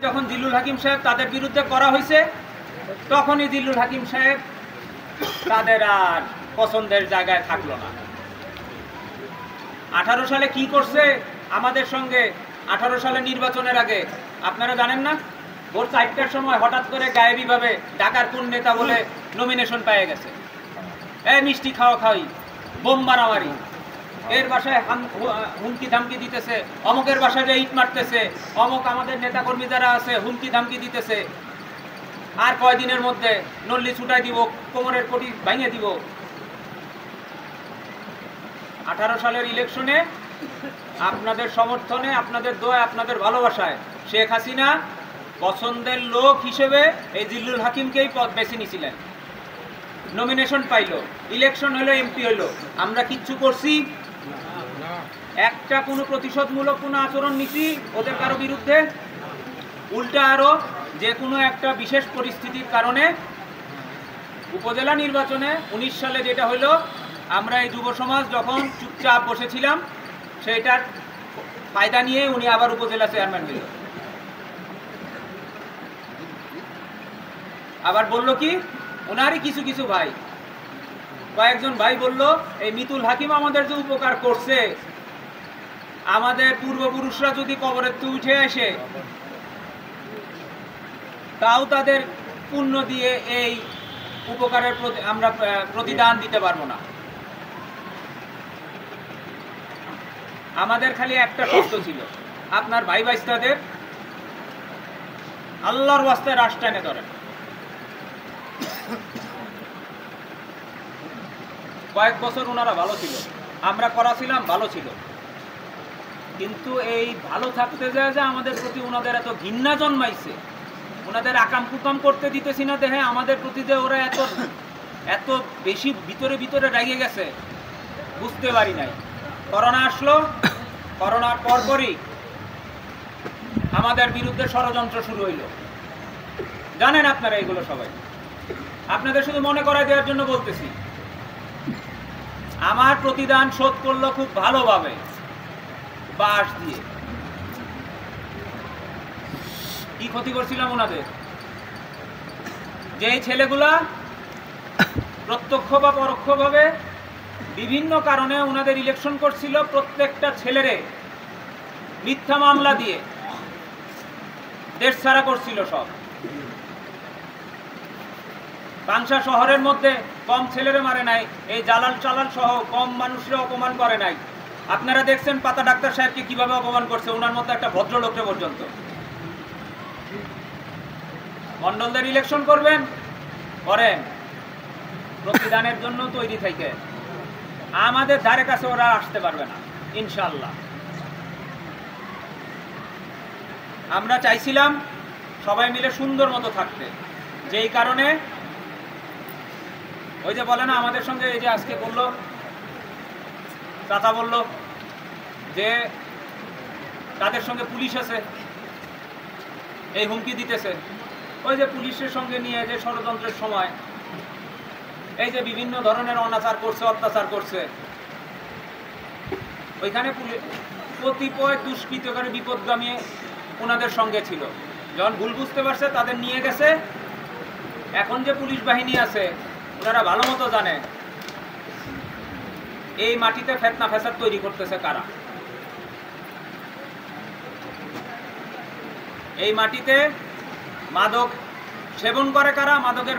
যখন জিল্লুল হাকিম সাহেব তাদের বিরুদ্ধে করা হয়েছে, তখনই জিল্লুল হাকিম সাহেব তাদের আর পছন্দের জায়গায় থাকলো না। 18 সালে কি করছে আমাদের সঙ্গে? 18 সালে নির্বাচনের আগে আপনারা জানেন না, ভোর 4টার সময় হঠাৎ করে গায়েবীভাবে ঢাকার কোন নেতা বলে নমিনেশন পেয়ে গেছে, মিষ্টি খাওয়া খাওয়াই, বোম মারামারি, এর বাসায় হুমকি ধামকি দিতেছে, অমুকের বাসায় যে ইট মারতেছে, অমুক আমাদের নেতাকর্মী যারা আছে হুমকি ধামকি দিতেছে, আর কয়দিনের মধ্যে নল্লি ছুটাই দিব, কোমরের কোটি ভাঙিয়ে দিব। 18 সালের ইলেকশনে আপনাদের সমর্থনে, আপনাদের দোয়া, আপনাদের ভালোবাসায় শেখ হাসিনা পছন্দের লোক হিসেবে এই জিল্লুল হাকিমকেই পদ বেছে নিয়েছিলেন। নমিনেশন পাইল, ইলেকশন হলো, এমপি হলো। আমরা কিচ্ছু করছি? একটা কোনো প্রতিশোধমূলক কোনো আচরণ নীতি ওদের কারো বিরুদ্ধে? উল্টা আরো যে কোনো একটা বিশেষ পরিস্থিতির কারণে উপজেলা নির্বাচনে 19 সালে যেটা হলো, আমরা এই যুব সমাজ যখন চুপচাপ বসেছিলাম, সেইটার ফায়দা নিয়ে উনি আবার উপজেলা চেয়ারম্যান হইল। আবার বলল কি, ওনারই কিছু কিছু ভাই, কয়েকজন ভাই বলল, এই মিতুল হাকিম আমাদের যে উপকার করছে, আমাদের পূর্বপুরুষরা যদি কবরের থেকে উঠে আসে, তাও তাদের পুণ্য দিয়ে এই উপকারের আমরা প্রতিদান দিতে পারবো না। আমাদের খালি একটা শর্ত ছিল, আপনার ভাই ভাইস্তাদের আল্লাহর ওয়াস্তে রাষ্ট্র এনে ধরেন। কয়েক বছর ওনারা ভালো ছিল, আমরা করা ছিলাম, ভালো ছিল, কিন্তু এই ভালো থাকতে যায় যে আমাদের প্রতি ওনাদের এত ঘৃণা জন্মাইছে, ওনাদের আকাম কুকাম করতে দিতেছি না দেখে আমাদের প্রতি যে ওরা এত বেশি ভিতরে ভিতরে রেগে গেছে, বুঝতে পারি নাই। করোনা আসলো, করোনার পরপরই আমাদের বিরুদ্ধে ষড়যন্ত্র শুরু হইল। জানেন আপনারা এগুলো সবাই, আপনাদের শুধু মনে করাই দেওয়ার জন্য বলতেছি। আমার প্রতিদান শোধ করলো খুব ভালোভাবে, বাঁশ দিয়ে। কি ক্ষতি করছিলাম ওনাদের? যেই ছেলেগুলা প্রত্যক্ষ বা পরোক্ষভাবে বিভিন্ন কারণে ওনাদের ইলেকশন করছিল, প্রত্যেকটা ছেলেরে মিথ্যা মামলা দিয়ে দেশ ছাড়া করছিল সব। পাংশা শহরের মধ্যে কম ছেলেরে মারে নাই, এই জালাল চালাল সহ কম মানুষরা অপমান করে নাই। আপনারা দেখছেন পাতা ডাক্তার সাহেবকে কিভাবে অপমান করছে, ওনার মধ্যে একটা ভদ্রলোককে পর্যন্ত। মন্ডলদের ইলেকশন করবেন, করেন, প্রতিদানের জন্য তৈরি থেকে। আমাদের ধারে কাছে ওরা আসতে পারবে না ইনশাল্লাহ। আমরা চাইছিলাম সবাই মিলে সুন্দর মতো থাকতে, যেই কারণে ওই যে বলে না আমাদের সঙ্গে, এই যে আজকে বললো চাচা, বলল যে তাদের সঙ্গে পুলিশ আছে, এই হুমকি দিতেছে। ওই যে পুলিশের সঙ্গে নিয়ে যে ষড়যন্ত্রের সময় এই যে বিভিন্ন ধরনের অনাচার করছে, অত্যাচার করছে, ওইখানে কতিপয় দুষ্কৃতকারী বিপদগামী ওনাদের সঙ্গে ছিল। যখন ভুল বুঝতে পারছে, তাদের নিয়ে গেছে। এখন যে পুলিশ বাহিনী আছে, ওনারা ভালো মতো জানে এই মাটিতে ফেতনা ফ্যাসাদ তৈরি করতেছে কারা। এই মাটিতে মাদক সেবন করে কারা, মাদকের